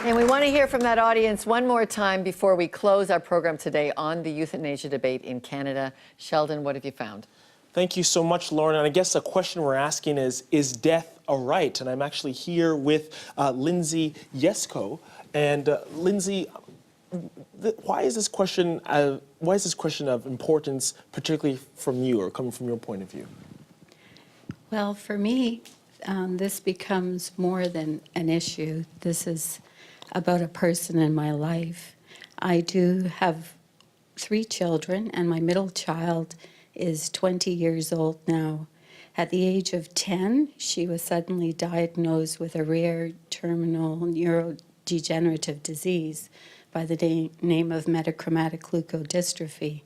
And we want to hear from that audience one more time before we close our program today on the euthanasia debate in Canada. Sheldon, what have you found? Thank you so much, Lauren. And I guess a question we're asking is death a right? And I'm actually here with Lindsay Yesko. And Lindsay, why is this question of importance, particularly from you or coming from your point of view? Well, for me, this becomes more than an issue. This is about a person in my life. I do have 3 children, and my middle child is 20 years old now. At the age of 10, she was suddenly diagnosed with a rare terminal neurodegenerative disease by the name of metachromatic leukodystrophy.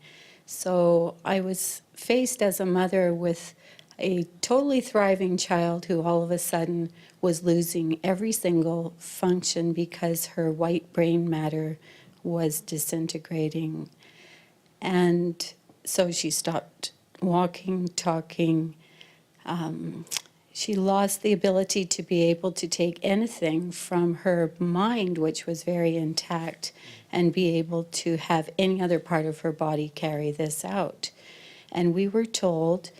So I was faced as a mother with a totally thriving child who all of a sudden was losing every single function because her white brain matter was disintegrating. And so she stopped walking, talking. She lost the ability to be able to take anything from her mind, which was very intact, and be able to have any other part of her body carry this out. And we were told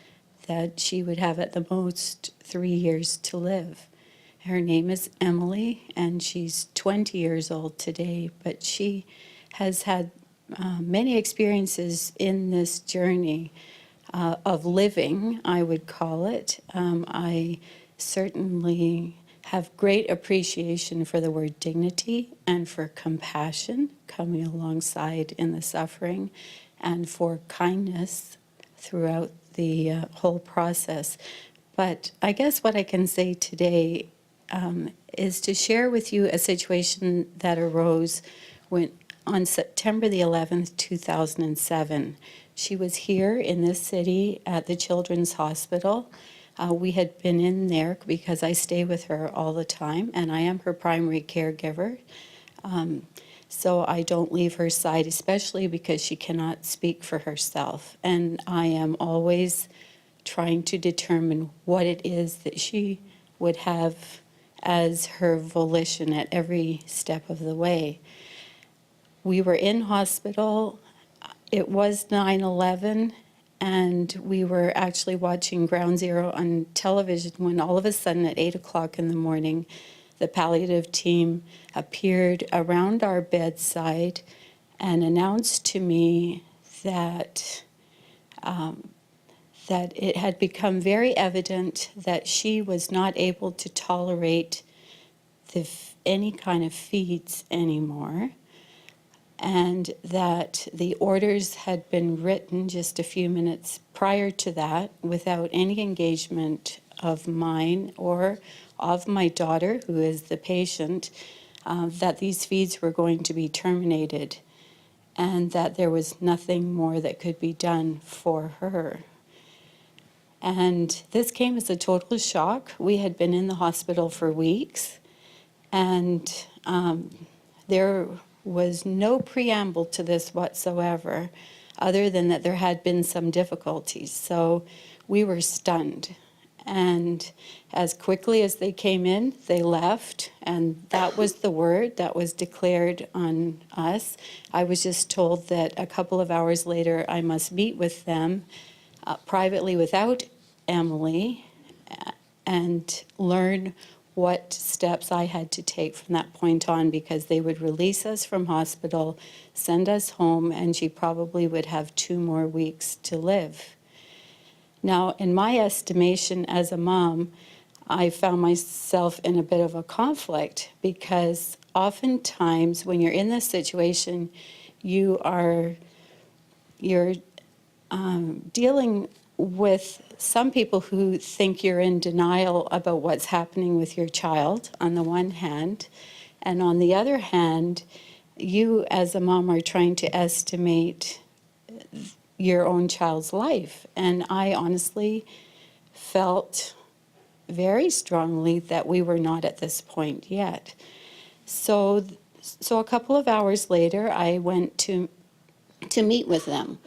that she would have at the most 3 years to live. Her name is Emily, and she's 20 years old today, but she has had many experiences in this journey of living, I would call it. I certainly have great appreciation for the word dignity and for compassion coming alongside in the suffering, and for kindness throughout the whole process. But I guess what I can say today is to share with you a situation that arose on September the 11th, 2007. She was here in this city at the Children's Hospital. We had been in there because I stay with her all the time, and I am her primary caregiver. So I don't leave her side, especially because she cannot speak for herself. And I am always trying to determine what it is that she would have as her volition at every step of the way. We were in hospital. It was 9/11, and we were actually watching Ground Zero on television when all of a sudden at 8 o'clock in the morning, the palliative team appeared around our bedside and announced to me that that it had become very evident that she was not able to tolerate any kind of feeds anymore, and that the orders had been written just a few minutes prior to that without any engagement of mine or of my daughter, who is the patient, that these feeds were going to be terminated and that there was nothing more that could be done for her. And this came as a total shock. We had been in the hospital for weeks, and there was no preamble to this whatsoever, other than that there had been some difficulties. So we were stunned. And as quickly as they came in, they left, and that was the word that was declared on us. I was just told that a couple of hours later I must meet with them privately without Emily and learn what steps I had to take from that point on, because they would release us from hospital, send us home, and she probably would have 2 more weeks to live. Now, in my estimation as a mom, I found myself in a bit of a conflict, because oftentimes when you're in this situation, you're dealing with some people who think you're in denial about what's happening with your child on the one hand, and on the other hand, you as a mom are trying to estimate your own child's life. And I honestly felt very strongly that we were not at this point yet. So a couple of hours later, I went to meet with them.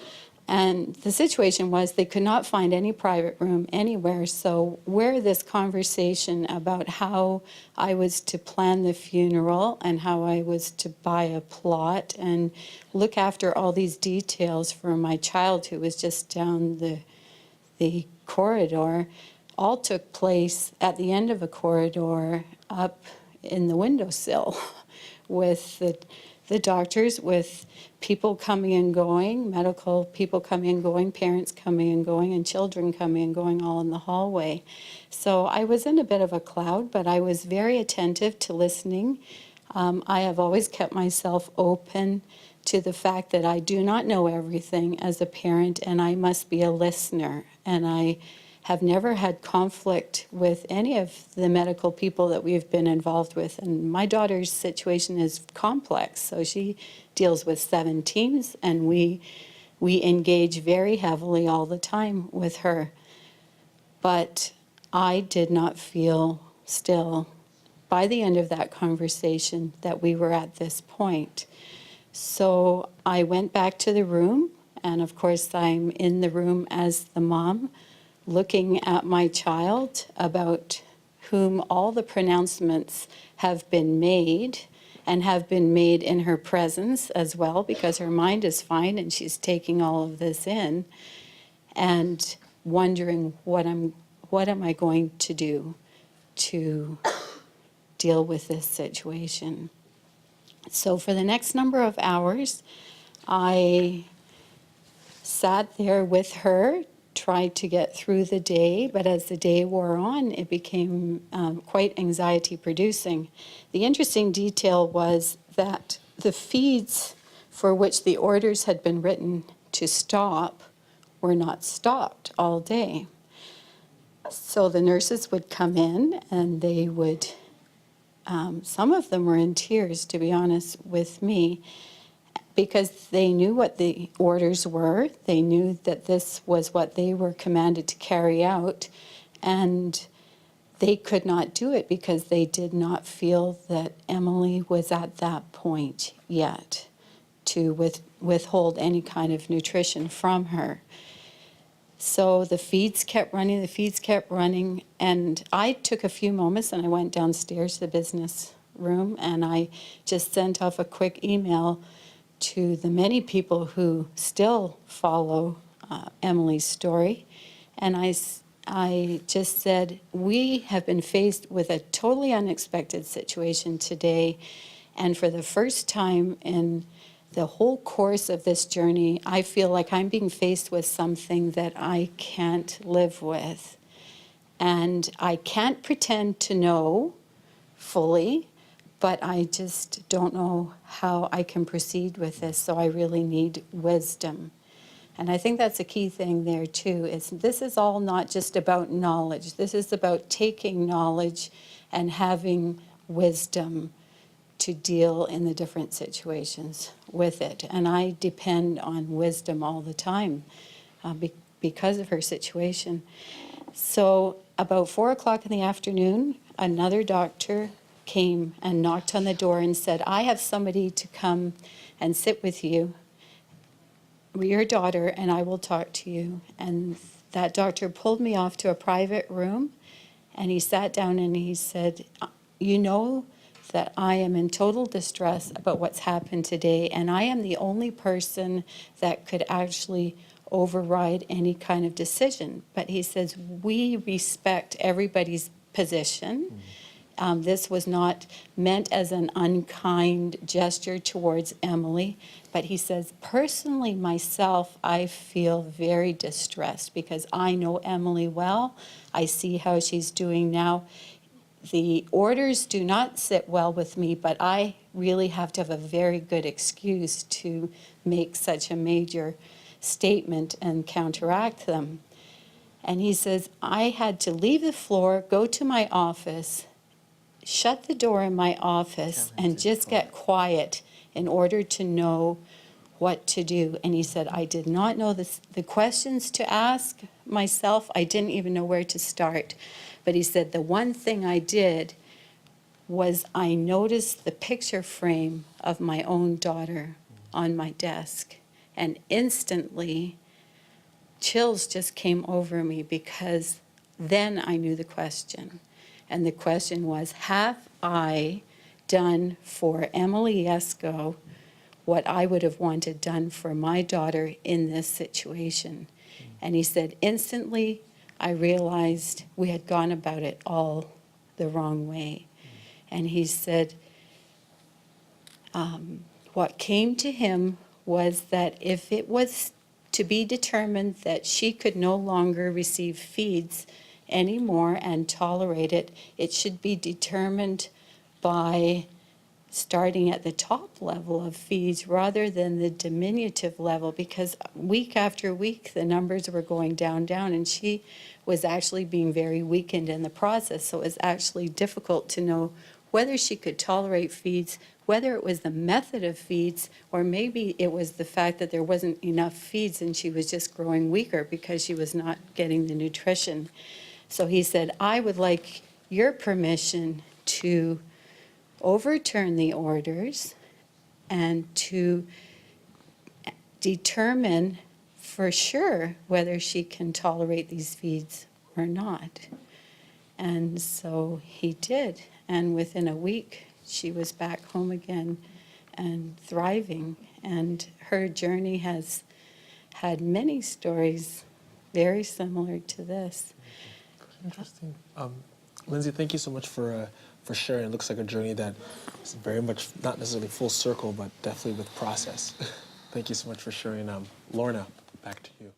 And the situation was they could not find any private room anywhere. So where this conversation about how I was to plan the funeral and how I was to buy a plot and look after all these details for my child who was just down the corridor, all took place at the end of a corridor up in the windowsill with the doctors, with people coming and going, medical people coming and going, parents coming and going, and children coming and going all in the hallway. So I was in a bit of a cloud, but I was very attentive to listening. I have always kept myself open to the fact that I do not know everything as a parent, and I must be a listener. And I have never had conflict with any of the medical people that we've been involved with. And my daughter's situation is complex, so she deals with 7 teams, and we engage very heavily all the time with her. But I did not feel still by the end of that conversation that we were at this point. So I went back to the room, and of course I'm in the room as the mom, looking at my child about whom all the pronouncements have been made, and have been made in her presence as well, because her mind is fine and she's taking all of this in, and wondering what am I going to do to deal with this situation. So for the next number of hours, I sat there with her, tried to get through the day, but as the day wore on, it became quite anxiety producing. The interesting detail was that the feeds for which the orders had been written to stop were not stopped all day. So the nurses would come in and they would, some of them were in tears, to be honest with me, because they knew what the orders were. They knew that this was what they were commanded to carry out, and they could not do it because they did not feel that Emily was at that point yet to withhold any kind of nutrition from her. So the feeds kept running, and I took a few moments and I went downstairs to the business room and I just sent off a quick email to the many people who still follow Emily's story. And I just said, we have been faced with a totally unexpected situation today. And for the first time in the whole course of this journey, I feel like I'm being faced with something that I can't live with. And I can't pretend to know fully, but I just don't know how I can proceed with this, so I really need wisdom. And I think that's a key thing there too, is this is all not just about knowledge. This is about taking knowledge and having wisdom to deal in the different situations with it. And I depend on wisdom all the time because of her situation. So about 4 o'clock in the afternoon, another doctor came and knocked on the door and said, I have somebody to come and sit with you, your daughter, and I will talk to you. And that doctor pulled me off to a private room, and he sat down and he said, you know that I am in total distress about what's happened today, and I am the only person that could actually override any kind of decision. But he says, we respect everybody's position. This was not meant as an unkind gesture towards Emily, but he says, personally myself, I feel very distressed because I know Emily well. I see how she's doing now. The orders do not sit well with me, but I really have to have a very good excuse to make such a major statement and counteract them. And he says, I had to leave the floor, go to my office, shut the door in my office, and just get quiet in order to know what to do. And he said, I did not know the questions to ask myself. I didn't even know where to start. But he said, the one thing I did was I noticed the picture frame of my own daughter on my desk. And instantly, chills just came over me because then I knew the question. And the question was, have I done for Emily Esco what I would have wanted done for my daughter in this situation? And he said, instantly, I realized we had gone about it all the wrong way. And he said, what came to him was that if it was to be determined that she could no longer receive feeds anymore and tolerate it, it should be determined by starting at the top level of feeds rather than the diminutive level, because week after week the numbers were going down, and she was actually being very weakened in the process. So it was actually difficult to know whether she could tolerate feeds, whether it was the method of feeds, or maybe it was the fact that there wasn't enough feeds and she was just growing weaker because she was not getting the nutrition. So he said, I would like your permission to overturn the orders and to determine for sure whether she can tolerate these feeds or not. And so he did. And within a week, she was back home again and thriving. And her journey has had many stories very similar to this. Interesting. Lindsay, thank you so much for sharing. It looks like a journey that is very much not necessarily full circle, but definitely with process. Thank you so much for sharing. Lorna, back to you.